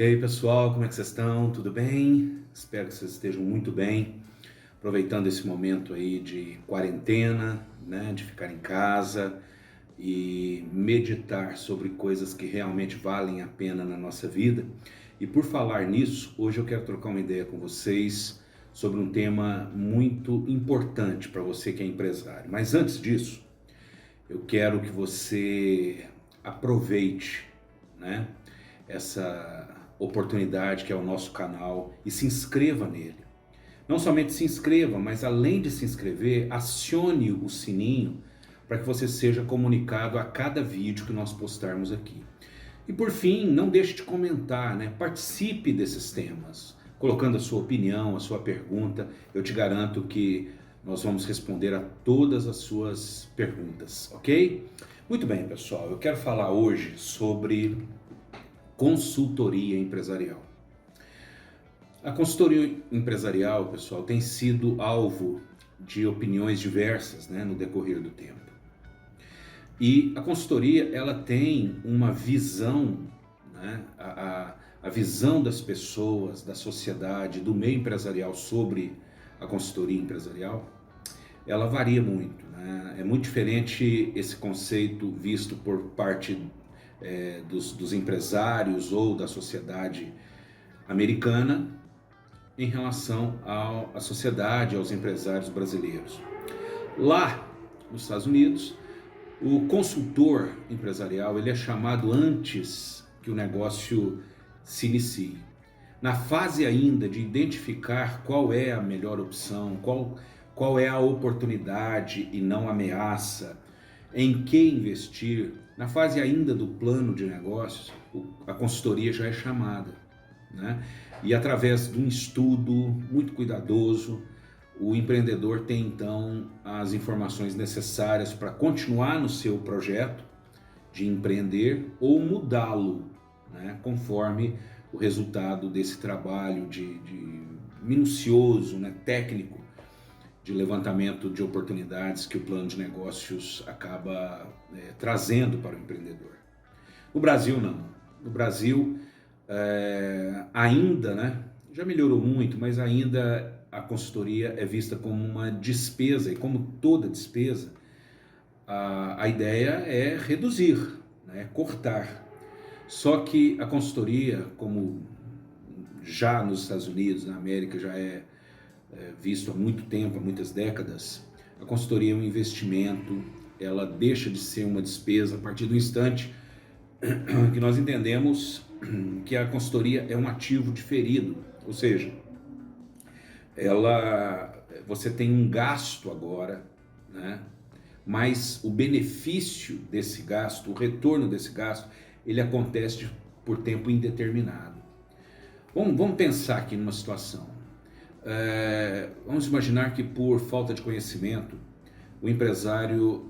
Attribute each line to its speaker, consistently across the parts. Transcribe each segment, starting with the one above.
Speaker 1: E aí pessoal, como é que vocês estão? Tudo bem? Espero que vocês estejam muito bem, aproveitando esse momento aí de quarentena, né, de ficar em casa e meditar sobre coisas que realmente valem a pena na nossa vida. E por falar nisso, hoje eu quero trocar uma ideia com vocês sobre um tema muito importante para você que é empresário. Mas antes disso, eu quero que você aproveite, né, essa oportunidade que é o nosso canal e se inscreva nele. Não somente se inscreva, mas além de se inscrever, acione o sininho para que você seja comunicado a cada vídeo que nós postarmos aqui. E por fim, não deixe de comentar, né? Participe desses temas, colocando a sua opinião, a sua pergunta. Eu te garanto que nós vamos responder a todas as suas perguntas, ok? Muito bem, pessoal, eu quero falar hoje sobre consultoria empresarial. A consultoria empresarial, pessoal, tem sido alvo de opiniões diversas, né, no decorrer do tempo. E a consultoria, ela tem uma visão, né, a visão das pessoas, da sociedade, do meio empresarial sobre a consultoria empresarial, ela varia muito, né? É muito diferente esse conceito visto por parte dos empresários ou da sociedade americana em relação à sociedade, aos empresários brasileiros. Lá nos Estados Unidos, o consultor empresarial ele é chamado antes que o negócio se inicie. Na fase ainda de identificar qual é a melhor opção, qual é a oportunidade e não ameaça, em que investir, na fase ainda do plano de negócios, a consultoria já é chamada, né? E através de um estudo muito cuidadoso, o empreendedor tem então as informações necessárias para continuar no seu projeto de empreender ou mudá-lo, né? Conforme o resultado desse trabalho de minucioso, né? Técnico, de levantamento de oportunidades que o plano de negócios acaba trazendo para o empreendedor. No Brasil não. No Brasil ainda, né, já melhorou muito, mas ainda a consultoria é vista como uma despesa e como toda despesa, a ideia é reduzir, né, cortar. Só que a consultoria, como já nos Estados Unidos, na América, já é visto há muito tempo, há muitas décadas, a consultoria é um investimento, ela deixa de ser uma despesa a partir do instante que nós entendemos que a consultoria é um ativo diferido, ou seja, você tem um gasto agora, né? Mas o benefício desse gasto, o retorno desse gasto, ele acontece por tempo indeterminado. Vamos pensar aqui numa situação. Vamos imaginar que por falta de conhecimento, o empresário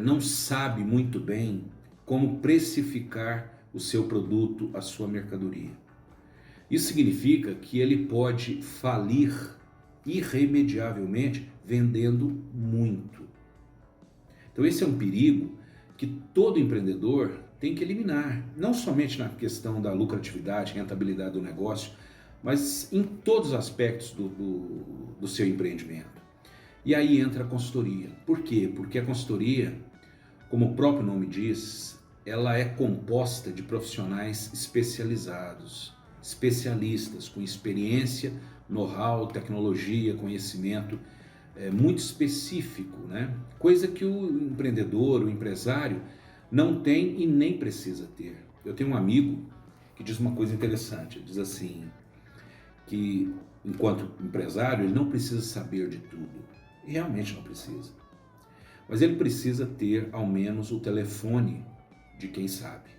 Speaker 1: não sabe muito bem como precificar o seu produto, a sua mercadoria. Isso significa que ele pode falir irremediavelmente vendendo muito. Então esse é um perigo que todo empreendedor tem que eliminar, não somente na questão da lucratividade, rentabilidade do negócio, mas em todos os aspectos do seu empreendimento. E aí entra a consultoria. Por quê? Porque a consultoria, como o próprio nome diz, ela é composta de profissionais especializados, especialistas com experiência, know-how, tecnologia, conhecimento muito específico, né? Coisa que o empreendedor, o empresário não tem e nem precisa ter. Eu tenho um amigo que diz uma coisa interessante, ele diz assim, que enquanto empresário ele não precisa saber de tudo, e realmente não precisa, mas ele precisa ter ao menos o telefone de quem sabe,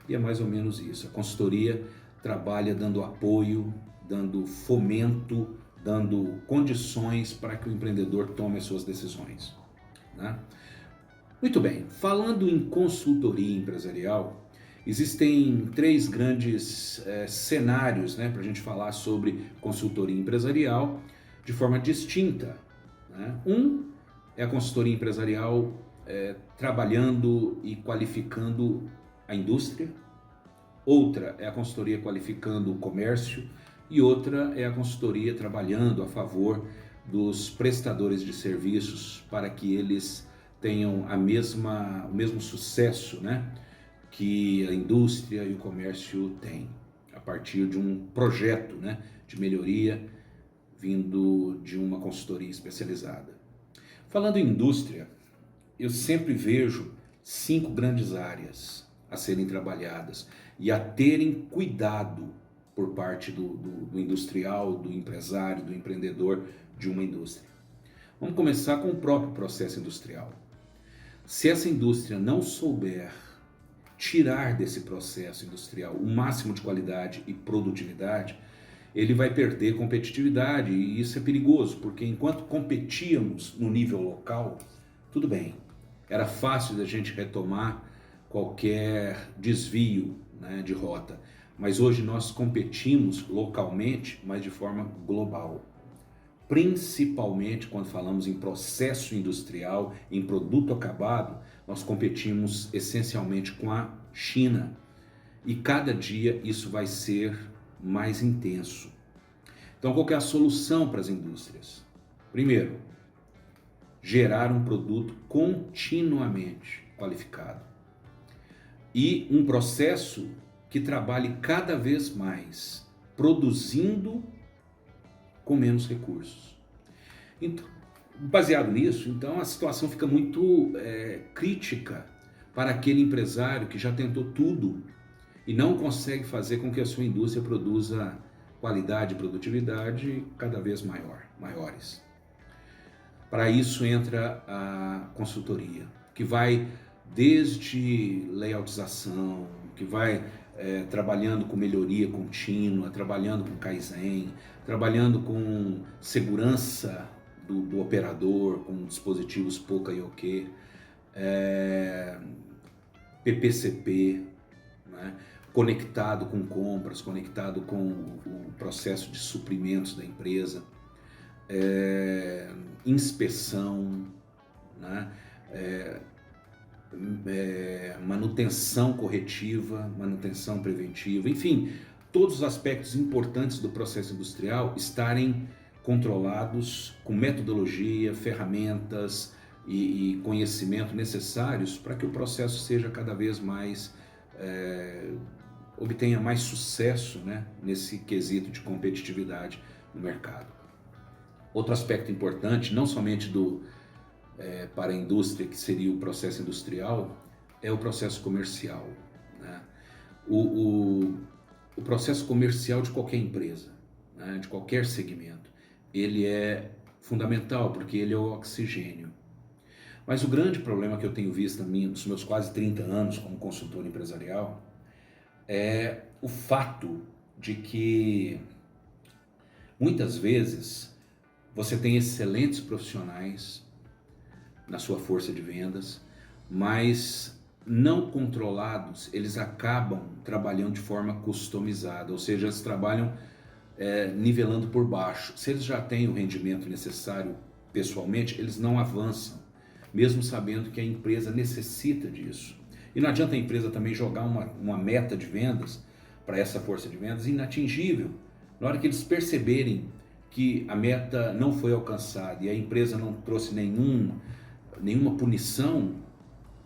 Speaker 1: e é mais ou menos isso. A consultoria trabalha dando apoio, dando fomento, dando condições para que o empreendedor tome as suas decisões, né? Muito bem, falando em consultoria empresarial, existem três grandes cenários, né, para a gente falar sobre consultoria empresarial de forma distinta, né? Um é a consultoria empresarial trabalhando e qualificando a indústria. outra é a consultoria qualificando o comércio e outra é a consultoria trabalhando a favor dos prestadores de serviços para que eles tenham o mesmo sucesso, né, que a indústria e o comércio têm, a partir de um projeto, né, de melhoria vindo de uma consultoria especializada. Falando em indústria, eu sempre vejo 5 grandes áreas a serem trabalhadas e a terem cuidado por parte do industrial, do empresário, do empreendedor de uma indústria. Vamos começar com o próprio processo industrial. Se essa indústria não souber tirar desse processo industrial o máximo de qualidade e produtividade, ele vai perder competitividade, e isso é perigoso, porque enquanto competíamos no nível local, tudo bem, era fácil da gente retomar qualquer desvio, né, de rota, mas hoje nós competimos localmente, mas de forma global. Principalmente quando falamos em processo industrial, em produto acabado, nós competimos essencialmente com a China. E cada dia isso vai ser mais intenso. Então, qual que é a solução para as indústrias? Primeiro, gerar um produto continuamente qualificado e um processo que trabalhe cada vez mais produzindo com menos recursos. Então, baseado nisso, então a situação fica muito crítica para aquele empresário que já tentou tudo e não consegue fazer com que a sua indústria produza qualidade e produtividade cada vez maiores. Para isso entra a consultoria, que vai desde layoutização, que vai trabalhando com melhoria contínua, trabalhando com Kaizen, trabalhando com segurança do operador, com dispositivos Poka e OK, PPCP, né? Conectado com compras, conectado com o processo de suprimentos da empresa, inspeção, né? Manutenção corretiva, manutenção preventiva, enfim, todos os aspectos importantes do processo industrial estarem controlados com metodologia, ferramentas e conhecimento necessários para que o processo seja cada vez mais obtenha mais sucesso, né, nesse quesito de competitividade no mercado. Outro aspecto importante, não somente para a indústria, que seria o processo industrial, é o processo comercial, né? O processo comercial de qualquer empresa, né, de qualquer segmento, ele é fundamental porque ele é o oxigênio. Mas o grande problema que eu tenho visto nos meus quase 30 anos como consultor empresarial é o fato de que muitas vezes você tem excelentes profissionais na sua força de vendas, mas não controlados, eles acabam trabalhando de forma customizada, ou seja, eles trabalham nivelando por baixo. Se eles já têm o rendimento necessário pessoalmente, eles não avançam, mesmo sabendo que a empresa necessita disso. E não adianta a empresa também jogar uma meta de vendas para essa força de vendas inatingível. Na hora que eles perceberem que a meta não foi alcançada e a empresa não trouxe nenhuma punição,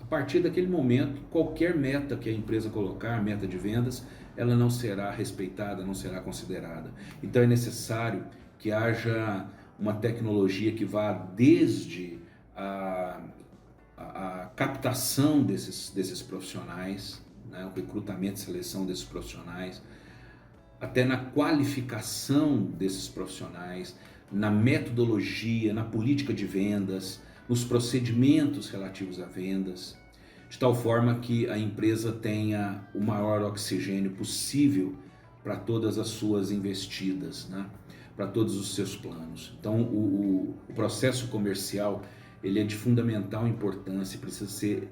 Speaker 1: a partir daquele momento, qualquer meta que a empresa colocar, meta de vendas, ela não será respeitada, não será considerada. Então é necessário que haja uma tecnologia que vá desde a captação desses profissionais, né, o recrutamento e seleção desses profissionais, até na qualificação desses profissionais, na metodologia, na política de vendas, nos procedimentos relativos a vendas, de tal forma que a empresa tenha o maior oxigênio possível para todas as suas investidas, né, para todos os seus planos. Então o processo comercial, ele é de fundamental importância, precisa ser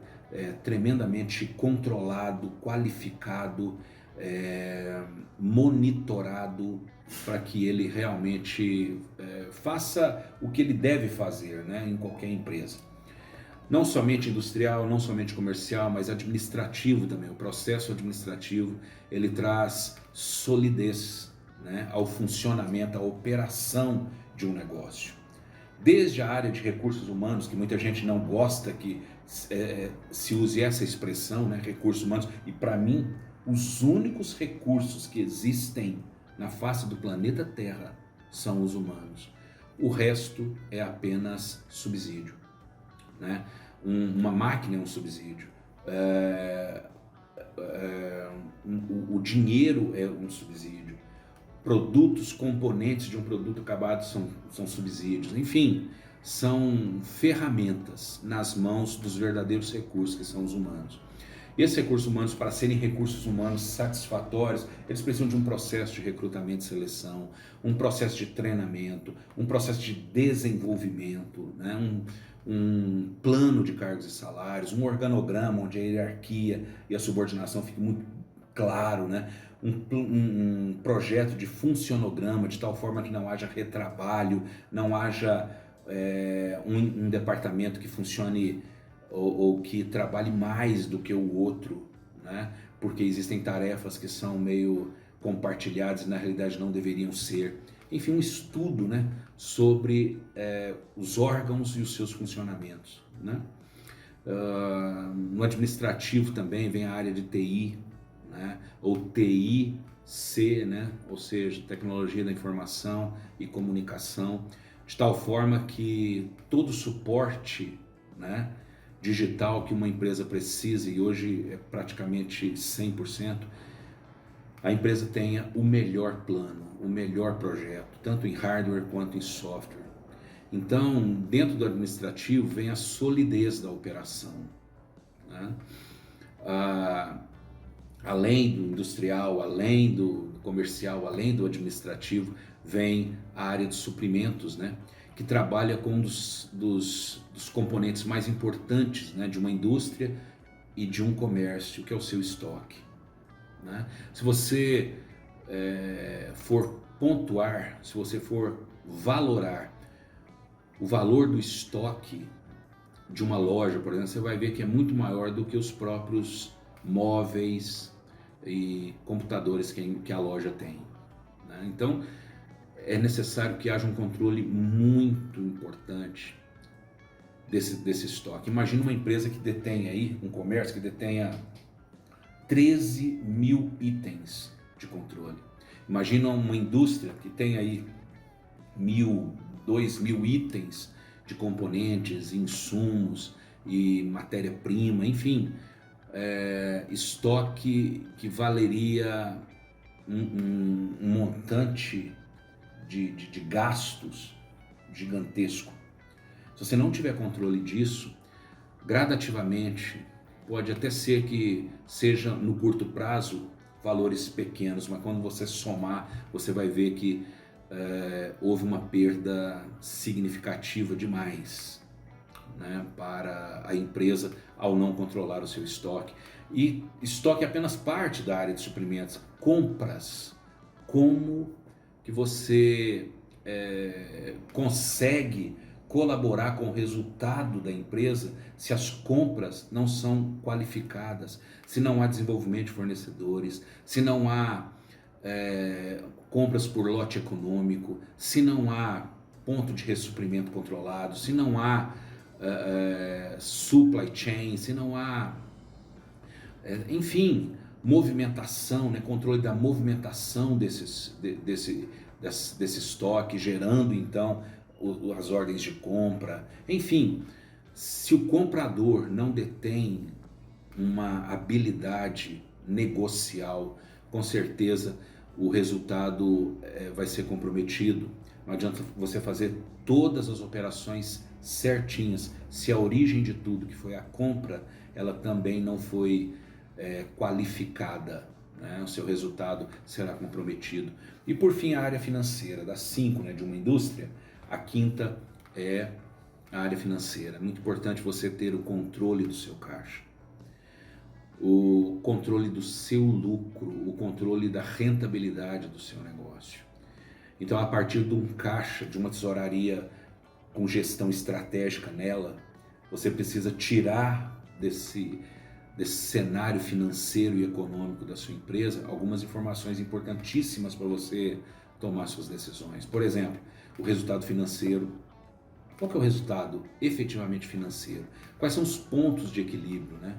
Speaker 1: tremendamente controlado, qualificado, monitorado, para que ele realmente faça o que ele deve fazer, né, em qualquer empresa. não somente industrial, não somente comercial, mas administrativo também. O processo administrativo, ele traz solidez, né, ao funcionamento, à operação de um negócio. Desde a área de recursos humanos, que muita gente não gosta que se use essa expressão, né, recursos humanos, e para mim, os únicos recursos que existem na face do planeta Terra são os humanos. O resto é apenas subsídio, né? Uma máquina é um subsídio, o dinheiro é um subsídio, produtos, componentes de um produto acabado são subsídios, enfim, são ferramentas nas mãos dos verdadeiros recursos, que são os humanos. E esses recursos humanos, para serem recursos humanos satisfatórios, eles precisam de um processo de recrutamento e seleção, um processo de treinamento, um processo de desenvolvimento, né? Um plano de cargos e salários, um organograma onde a hierarquia e a subordinação fiquem muito claro, né? Um projeto de funcionograma, de tal forma que não haja retrabalho, não haja um departamento que funcione ou que trabalhe mais do que o outro, né? Porque existem tarefas que são meio compartilhadas e na realidade não deveriam ser. Enfim, um estudo, né, sobre os órgãos e os seus funcionamentos, né? No administrativo também vem a área de TI, né, ou TIC, né, ou seja, Tecnologia da Informação e Comunicação, de tal forma que todo suporte, né, digital que uma empresa precisa, e hoje é praticamente 100%, a empresa tenha o melhor plano, o melhor projeto, tanto em hardware quanto em software. Então, dentro do administrativo vem a solidez da operação, né? Além do industrial, além do comercial, além do administrativo, vem a área de suprimentos, né? Que trabalha com um dos componentes mais importantes, né, de uma indústria e de um comércio, que é o seu estoque, né? Se você for pontuar, se você for valorar o valor do estoque de uma loja, por exemplo, você vai ver que é muito maior do que os próprios móveis e computadores que a loja tem, né? Então, é necessário que haja um controle muito importante desse estoque. Imagina uma empresa que detém aí, um comércio que detenha 13 mil itens de controle. Imagina uma indústria que tem aí 1.000, 2.000 itens de componentes, insumos e matéria-prima, enfim, estoque que valeria um montante de gastos gigantesco. Se você não tiver controle disso, gradativamente, pode até ser que seja no curto prazo valores pequenos, mas quando você somar, você vai ver que houve uma perda significativa demais, né, para a empresa ao não controlar o seu estoque. E estoque é apenas parte da área de suprimentos. Compras, como que você consegue colaborar com o resultado da empresa se as compras não são qualificadas, se não há desenvolvimento de fornecedores, se não há compras por lote econômico, se não há ponto de ressuprimento controlado, se não há supply chain, se não há, enfim, movimentação, né, controle da movimentação desse estoque, gerando então as ordens de compra. Enfim, se o comprador não detém uma habilidade negocial, com certeza o resultado vai ser comprometido. Não adianta você fazer todas as operações certinhas se a origem de tudo, que foi a compra, ela também não foi qualificada, né? O seu resultado será comprometido. E por fim, a área financeira, das 5, né, de uma indústria, a quinta é a área financeira. É muito importante você ter o controle do seu caixa, o controle do seu lucro, o controle da rentabilidade do seu negócio. Então, a partir de um caixa, de uma tesouraria com gestão estratégica nela, Você precisa tirar desse cenário financeiro e econômico da sua empresa algumas informações importantíssimas para você tomar suas decisões. Por exemplo, o resultado financeiro. Qual que é o resultado efetivamente financeiro? Quais são os pontos de equilíbrio, né?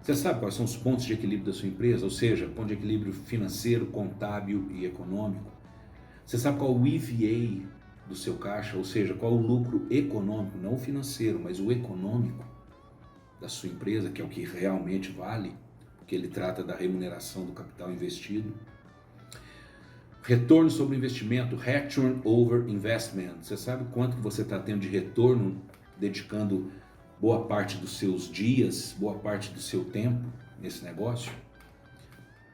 Speaker 1: Você sabe quais são os pontos de equilíbrio da sua empresa? Ou seja, ponto de equilíbrio financeiro, contábil e econômico. Você sabe qual o EVA do seu caixa? Ou seja, qual o lucro econômico, não o financeiro, mas o econômico da sua empresa, que é o que realmente vale, porque ele trata da remuneração do capital investido. Retorno sobre investimento, return over investment. Você sabe quanto que você está tendo de retorno dedicando boa parte dos seus dias, boa parte do seu tempo nesse negócio?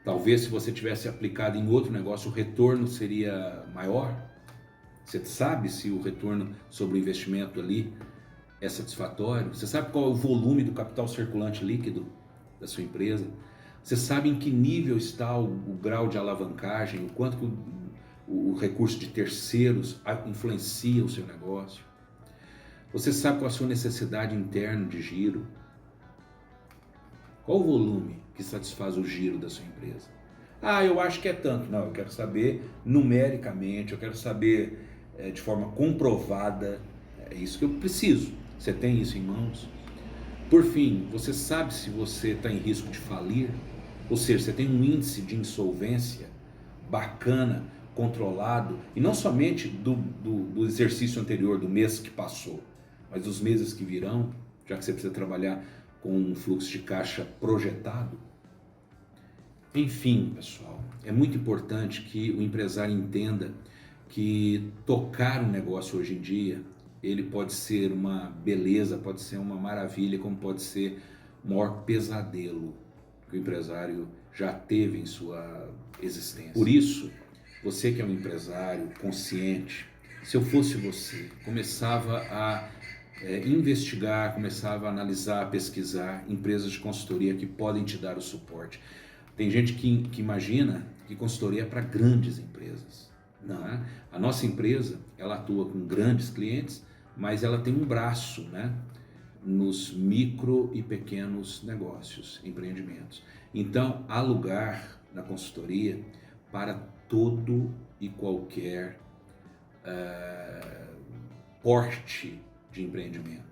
Speaker 1: Talvez se você tivesse aplicado em outro negócio, o retorno seria maior. Você sabe se o retorno sobre o investimento ali é satisfatório? Você sabe qual é o volume do capital circulante líquido da sua empresa? Você sabe em que nível está o grau de alavancagem, o quanto que o recurso de terceiros influencia o seu negócio? Você sabe qual a sua necessidade interna de giro? Qual o volume que satisfaz o giro da sua empresa? Ah, eu acho que é tanto. Não, eu quero saber numericamente, eu quero saber de forma comprovada. É isso que eu preciso. Você tem isso em mãos? Por fim, você sabe se você está em risco de falir? Ou seja, você tem um índice de insolvência bacana, controlado, e não somente do exercício anterior, do mês que passou, mas dos meses que virão, já que você precisa trabalhar com um fluxo de caixa projetado. Enfim, pessoal, é muito importante que o empresário entenda que tocar um negócio hoje em dia, ele pode ser uma beleza, pode ser uma maravilha, como pode ser o maior pesadelo que o empresário já teve em sua existência. Por isso, você que é um empresário consciente, se eu fosse você, começava a investigar, começava a analisar, a pesquisar empresas de consultoria que podem te dar o suporte. Tem gente que imagina que consultoria é para grandes empresas. Não é? A nossa empresa, ela atua com grandes clientes, mas ela tem um braço, né, nos micro e pequenos negócios, empreendimentos. Então, há lugar na consultoria para todo e qualquer porte de empreendimento.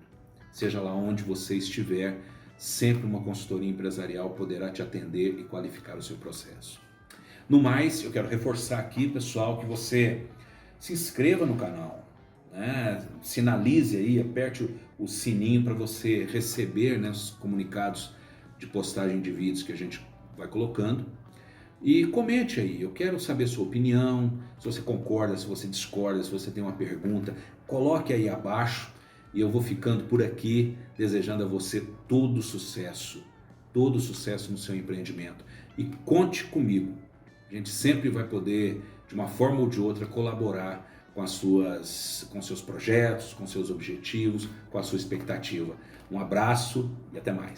Speaker 1: Seja lá onde você estiver, sempre uma consultoria empresarial poderá te atender e qualificar o seu processo. No mais, eu quero reforçar aqui, pessoal, que você se inscreva no canal, né? Sinalize aí, aperte o sininho para você receber, né, os comunicados de postagem de vídeos que a gente vai colocando. E comente aí, eu quero saber sua opinião, se você concorda, se você discorda, se você tem uma pergunta, coloque aí abaixo e eu vou ficando por aqui desejando a você todo sucesso no seu empreendimento. E conte comigo, a gente sempre vai poder, de uma forma ou de outra, colaborar com seus projetos, com seus objetivos, com a sua expectativa. Um abraço e até mais.